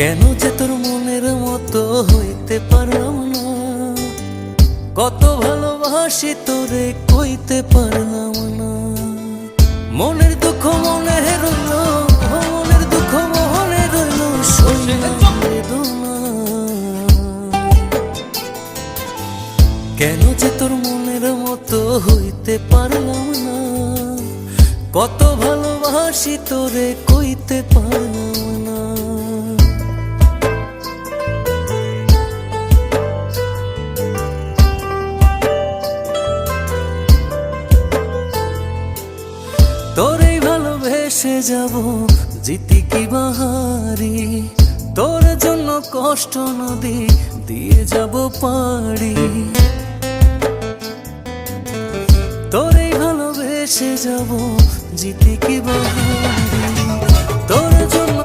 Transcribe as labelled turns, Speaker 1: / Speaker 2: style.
Speaker 1: কেন যে তোর মনের মতো হইতে পারলাম না, কত ভালোবাসি তোরে কইতে পারলাম না। মনের দুঃখ মনে রইল, মনের দুঃখ মনে রইল, শোনার বেদনা। কেন যে তোর মনের মতো হইতে পারলাম না, কত ভালোবাসি তোরে কইতে পারলাম না। তোরেই ভালোবেসে যাব জিতি কি বাহারি, তোর জন্য কষ্ট নদী দিয়ে যাব পাড়ি। তোরেই ভালোবেসে যাব জিতি কি বাহারি, তোর জন্য